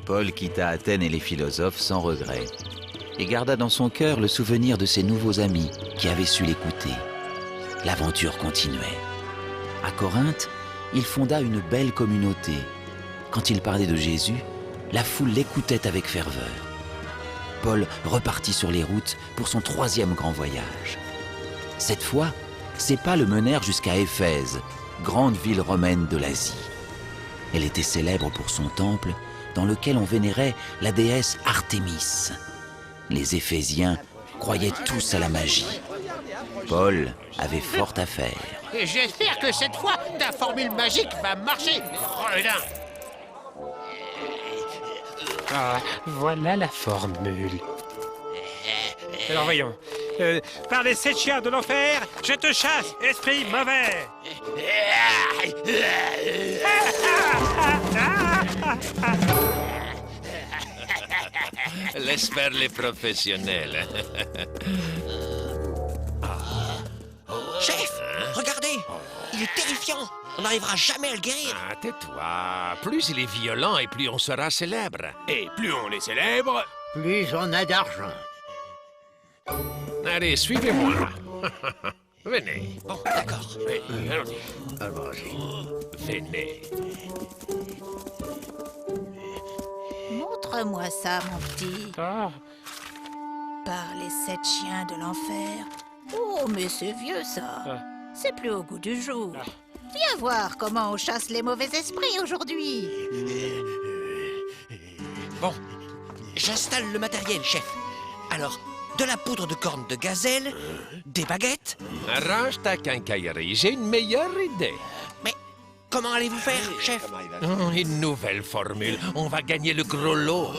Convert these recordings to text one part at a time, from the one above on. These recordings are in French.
Paul quitta Athènes et les philosophes sans regret et garda dans son cœur le souvenir de ses nouveaux amis qui avaient su l'écouter. L'aventure continuait. À Corinthe, il fonda une belle communauté. Quand il parlait de Jésus, la foule l'écoutait avec ferveur. Paul repartit sur les routes pour son 3e grand voyage. Cette fois, ses pas le menèrent jusqu'à Éphèse, grande ville romaine de l'Asie. Elle était célèbre pour son temple, dans lequel on vénérait la déesse Artémis. Les Éphésiens croyaient tous à la magie. Paul avait fort à faire. Et j'espère que cette fois, ta formule magique va marcher, gredin. Ah, voilà la formule. Alors voyons. Par les 7 chiens de l'enfer, je te chasse, esprit mauvais. Laisse faire les professionnels. Chef, regardez, il est terrifiant. On n'arrivera jamais à le guérir. Ah, tais-toi. Plus il est violent et plus on sera célèbre. Et plus on est célèbre, Plus on a d'argent. Allez, suivez-moi. Venez. Bon, d'accord. Allons-y. Venez. Montre-moi ça, mon petit. Ah, Par les 7 chiens de l'enfer. Oh, mais c'est vieux, ça. Ah. C'est plus au goût du jour. Viens voir comment on chasse les mauvais esprits aujourd'hui. Bon, j'installe le matériel, chef. Alors, de la poudre de corne de gazelle, des baguettes. Arrange ta quincaillerie, j'ai une meilleure idée. Mais comment allez-vous faire, chef? Une nouvelle formule, on va gagner le gros lot.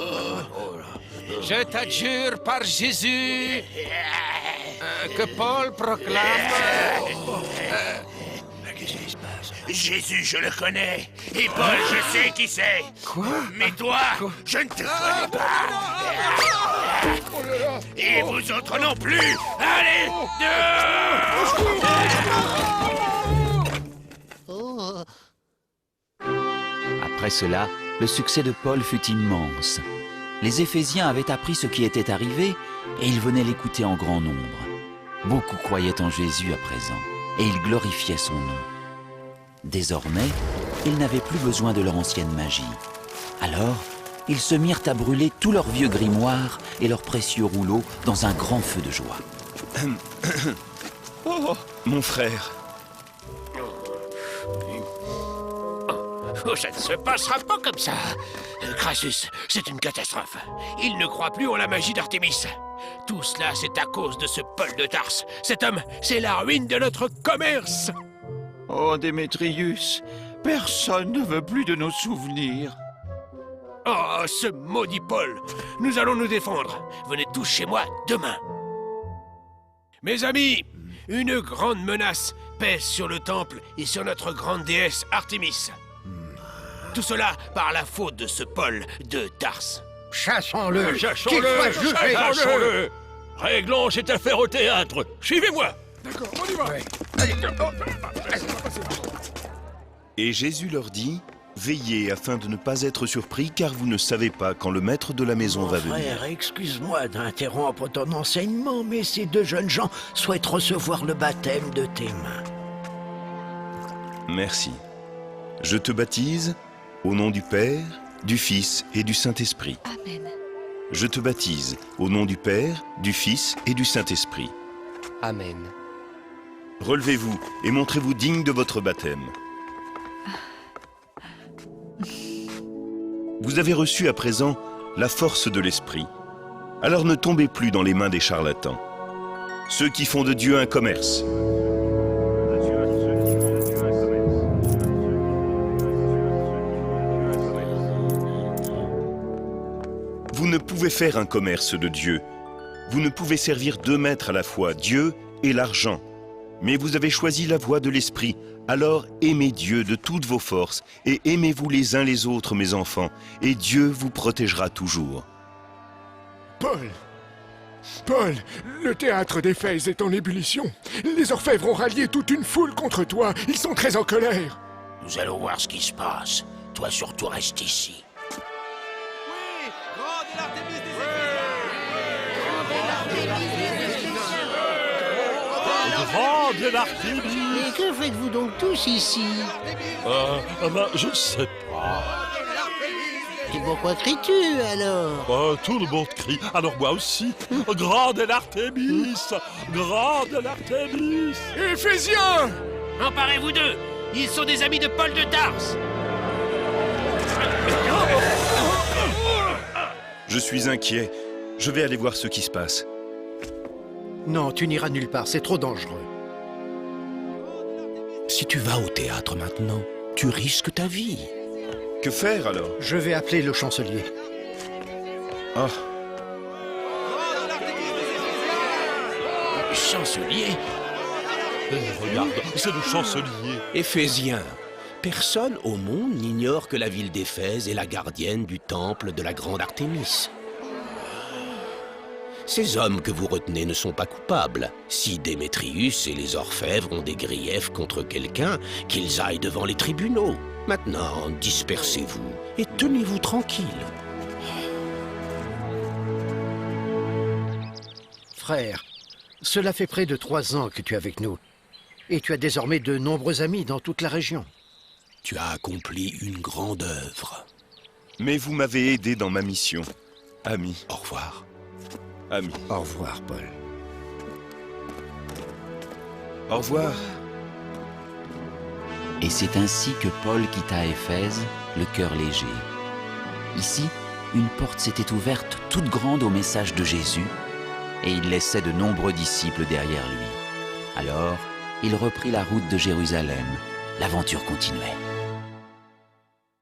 Je t'adjure par Jésus que Paul proclame... Jésus, je le connais. Et Paul, je sais qui c'est. Quoi? Mais toi, je ne te connais pas. Et vous autres non plus. Allez, dehors! Après cela, le succès de Paul fut immense. Les Éphésiens avaient appris ce qui était arrivé et ils venaient l'écouter en grand nombre. Beaucoup croyaient en Jésus à présent et ils glorifiaient son nom. Désormais, ils n'avaient plus besoin de leur ancienne magie. Alors, ils se mirent à brûler tous leurs vieux grimoires et leurs précieux rouleaux dans un grand feu de joie. Oh, mon frère. Oh, ça ne se passera pas comme ça. Crassus, c'est une catastrophe. Il ne croit plus en la magie d'Artémis. Tout cela, c'est à cause de ce Paul de Tarse. Cet homme, c'est la ruine de notre commerce. Oh, Démétrius, personne ne veut plus de nos souvenirs. Oh, ce maudit Paul. Nous allons nous défendre. Venez tous chez moi demain. Mes amis, une grande menace pèse sur le temple et sur notre grande déesse Artémis. Tout cela par la faute de ce Paul de Tarse. Chassons-le. Chassons-le. Réglons cette affaire au théâtre. Suivez-moi. Et Jésus leur dit, veillez afin de ne pas être surpris, car vous ne savez pas quand le maître de la maison va venir. Frère, excuse-moi d'interrompre ton enseignement, mais ces 2 jeunes gens souhaitent recevoir le baptême de tes mains. Merci. Je te baptise au nom du Père, du Fils et du Saint-Esprit. Amen. Je te baptise au nom du Père, du Fils et du Saint-Esprit. Amen. Relevez-vous et montrez-vous digne de votre baptême. Vous avez reçu à présent la force de l'Esprit. Alors ne tombez plus dans les mains des charlatans, ceux qui font de Dieu un commerce. Vous ne pouvez faire un commerce de Dieu. Vous ne pouvez servir 2 maîtres à la fois, Dieu et l'argent. Mais vous avez choisi la voie de l'Esprit. Alors aimez Dieu de toutes vos forces et aimez-vous les uns les autres, mes enfants, et Dieu vous protégera toujours. Paul, le théâtre d'Éphèse est en ébullition. Les orfèvres ont rallié toute une foule contre toi. Ils sont très en colère. Nous allons voir ce qui se passe. Toi surtout reste ici. grande l'Artémis. Et que faites-vous donc tous ici? Je ne sais pas. Et pourquoi cries-tu alors? Tout le monde crie, alors moi aussi. Grande l'Artémis. Grande l'Artémis. Éphésiens! Emparez-vous d'eux! Ils sont des amis de Paul de Tarse! Je suis inquiet. Je vais aller voir ce qui se passe. Non, tu n'iras nulle part, c'est trop dangereux. Si tu vas au théâtre maintenant, tu risques ta vie. Que faire alors? Je vais appeler le chancelier. Ah, Chancelier, Regarde, c'est le chancelier. Éphésiens. Personne au monde n'ignore que la ville d'Éphèse est la gardienne du temple de la grande Artémis. Ces hommes que vous retenez ne sont pas coupables. Si Démétrius et les orfèvres ont des griefs contre quelqu'un, qu'ils aillent devant les tribunaux. Maintenant, dispersez-vous et tenez-vous tranquille. Frère, cela fait près de 3 ans que tu es avec nous. Et tu as désormais de nombreux amis dans toute la région. Tu as accompli une grande œuvre. mais vous m'avez aidé dans ma mission. Ami. Au revoir. Ami. Au revoir, Paul. Au revoir. Et c'est ainsi que Paul quitta Éphèse, le cœur léger. Ici, une porte s'était ouverte toute grande au message de Jésus, et il laissait de nombreux disciples derrière lui. Alors, il reprit la route de Jérusalem. L'aventure continuait.